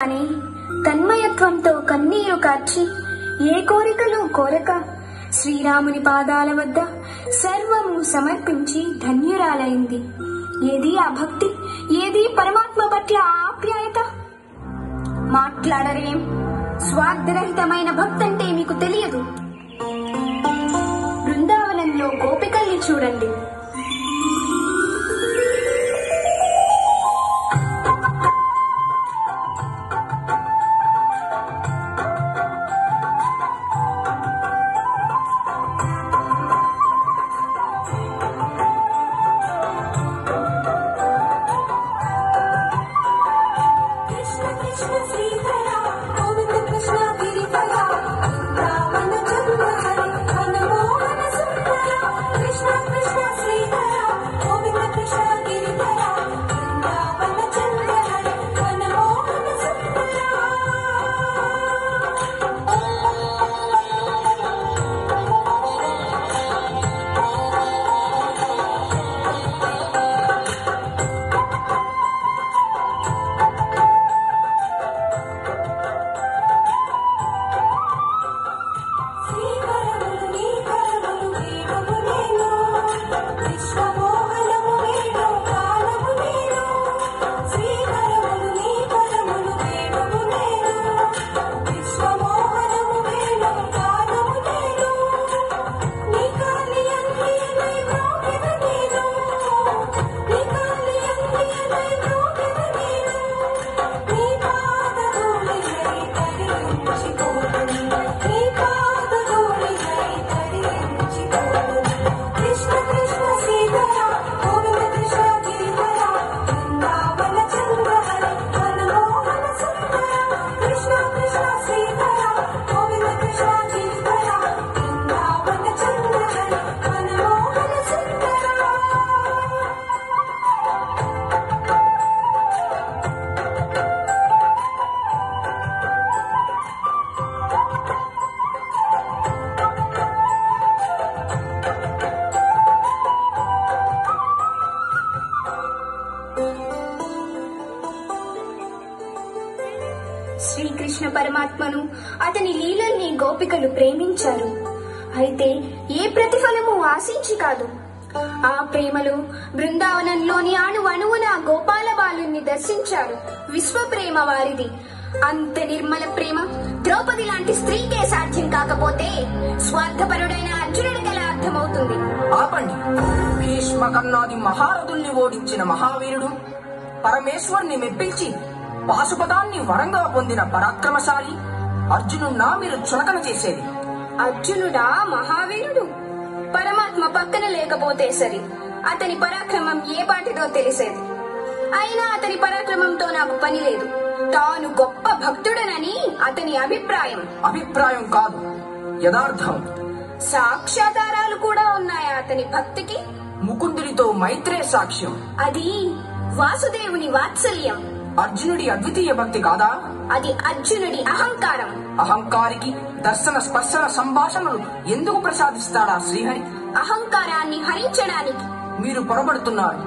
అని తన్మయత్వంతో కన్నీరు కార్చి ఏ కోరికలు కోరక శ్రీరాముని పాదాల వద్ద సర్వము సమర్పించి ధన్యురాలైంది. ఏది ఆ భక్తి, ఏది పరమాత్మ పట్ల ఆప్యాయత? మాట్లాడరేం? స్వార్థరహితమైన భక్తంటే మీకు తెలియదు. బృందావనంలో గోపికల్ని చూడండి. శ్రీకృష్ణ పరమాత్మను, అతని లీలల్ని గోపికలు ప్రేమించారు. అయితే ఏ ప్రతిఫలము ఆశించి కాదు. ఆ ప్రేమలో బృందావనంలోని అణువణువున గోపాల బాలుని దర్శించారు. విశ్వప్రేమ వారిది. అంత నిర్మల ప్రేమ ద్రౌపది లాంటి స్త్రీకే సాధ్యం కాకపోతే స్వార్థపరుడైన అర్జునుడికి ఎలా అర్థమవుతుంది? ఆపండి. భీష్మ కర్ణాది మహారథుల్ని ఓడించిన మహావీరుడు, పరమేశ్వరుని మెప్పించి పాశుపతాన్ని వరంగా పొందిన పరాక్రమశాలి అర్జునున్నా మీరు చులకన చేసేది? అర్జునుడా మహావీరుడు? పరమాత్మ పక్కన లేకపోతే సరి, అతని పరాక్రమం ఏ పాటిదో తెలిసేది. అయినా అతని పరాక్రమంతో నాకు పని లేదు. తాను గొప్ప భక్తుడనని అతని అభిప్రాయం. అభిప్రాయం కాదు, యథార్థం. సాక్ష్యాధారాలు కూడా ఉన్నాయా అతని భక్తికి? ముకుందుడితో మైత్రే సాక్ష్యం. అది వాసుదేవుని వాత్సల్యం. అర్జునుడి అద్వితీయ భక్తి కాదా? అది అర్జునుడి అహంకారం. అహంకారికి దర్శన స్పర్శన సంభాషణలు ఎందుకు ప్రసాదిస్తాడా శ్రీహరి? అహంకారాన్ని హరించడానికి. మీరు పొరబడుతున్నారు.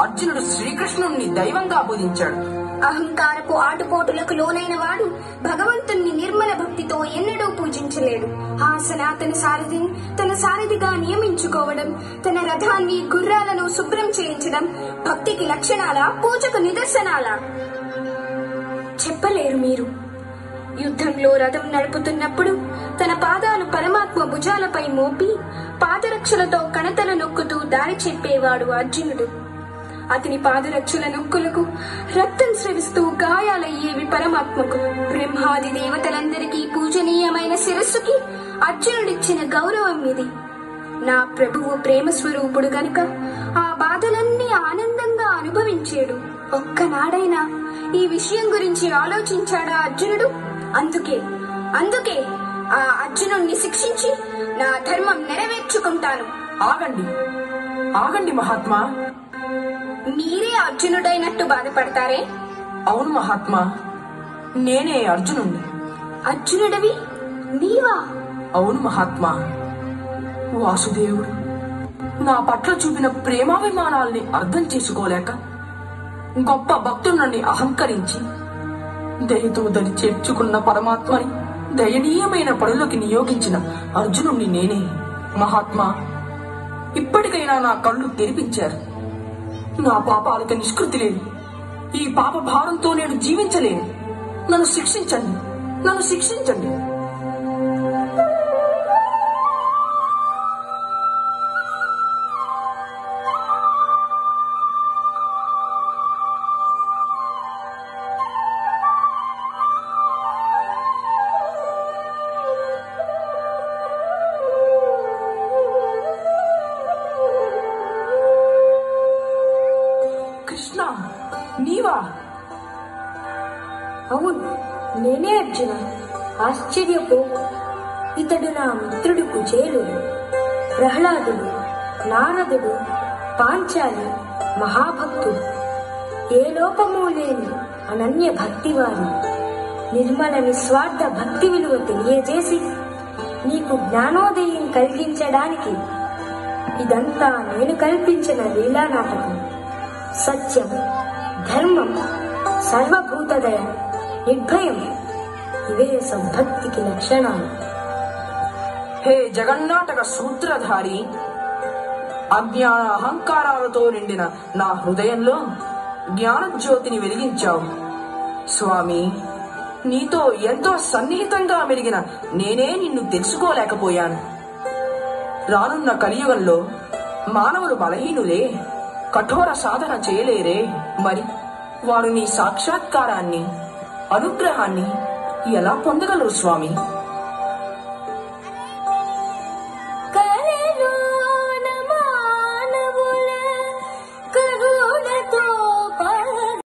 అర్జునుడు శ్రీకృష్ణుణ్ణి దైవంగా పూజించాడు. అహంకారపు ఆటుపోటులకు లోనైన వాడు భగవంతుణ్ణి నిర్మల భక్తితో ఎన్నడూ పూజించలేడు. ఆ సనాతన సారథిని తన సారథిగా నియమించుకోవడం, తన రథాన్ని గుర్రాలను శుభ్రం చేయించడం భక్తికి లక్షణాలా, పూజకు నిదర్శనాలా? చెప్పలేరు మీరు. యుద్ధంలో రథం నడుపుతున్నప్పుడు తన పాదాలు పరమాత్మ భుజాలపై మోపి పాదరక్షలతో కణతల నొక్కుతూ దారి చెప్పేవాడు అర్జునుడు. అతని పాదరక్షల నొక్కులకు రక్తం స్రవిస్తూ గాయాలయ్యేవి పరమాత్మకు. బ్రహ్మాది దేవతలందరికీ పూజనీయమైన శిరస్సుకి అర్జునుడిచ్చిన గౌరవం ఇది. నా ప్రభువు ప్రేమ స్వరూపుడు గనుక ఆ బాధలన్నీ ఆనందంగా అనుభవించాడు. ఒక్కనాడైనా ఈ విషయం గురించి ఆలోచించాడా అర్జునుడు? అందుకే ఆ అర్జునుణ్ణి శిక్షించి నా ధర్మం నెరవేర్చుకుంటాను. ఆగండి మహాత్మా. మీరే అర్జునుడైనట్టు బాధపడతారే? అవును మహాత్మా, నేనే అర్జునుణ్ణి. అర్జునుడివి నీవా? అవును మహాత్మా. వాసుదేవుడు నా పట్ల చూపిన ప్రేమాభిమానాల్ని అర్థం చేసుకోలేక గొప్ప భక్తులని అహంకరించి దయతో దరి చేర్చుకున్న పరమాత్మని దయనీయమైన పనులకి నియోగించిన అర్జునుణ్ణి నేనే. మహాత్మా, ఇప్పటికైనా నా కళ్ళు తెరిపించారు. నా పాపాలకు నిష్కృతి లేదు. ఈ పాప భారంతో నేను జీవించలేను. నన్ను శిక్షించండి, నన్ను శిక్షించండి. కృష్ణ, నీవా? అవును, నేనే అర్జున. ఆశ్చర్యపో. ఇతడు నా మిత్రుడు కుచేలుడు, ప్రహ్లాదుడు, నారదుడు, పాంచాలి, మహాభక్తుడు, ఏ లోపమూ లేని అనన్య భక్తివారు. నిర్మల నిస్వార్థ భక్తి విలువ తెలియజేసి నీకు జ్ఞానోదయం కలిగించడానికి ఇదంతా నేను కల్పించిన లీలా నాటకం. సత్యం, ధర్మం, సర్వభూతదయ, నిర్భయం, ఇవే సంభక్తికి లక్షణాలు. హే జగన్నాటక సూత్రధారి, అజ్ఞాన అహంకారాలతో నిండిన నా హృదయంలో జ్ఞానజ్యోతిని వెలిగించావు. స్వామి, నీతో ఎంతో సన్నిహితంగా మెలిగిన నేనే నిన్ను తెలుసుకోలేకపోయాను. రానున్న కలియుగంలో మానవులు బలహీనులే, కఠోర సాధన చేయలేరే. మరి వారు నీ సాక్షాత్కారాన్ని, అనుగ్రహాన్ని ఎలా పొందగలరు స్వామి?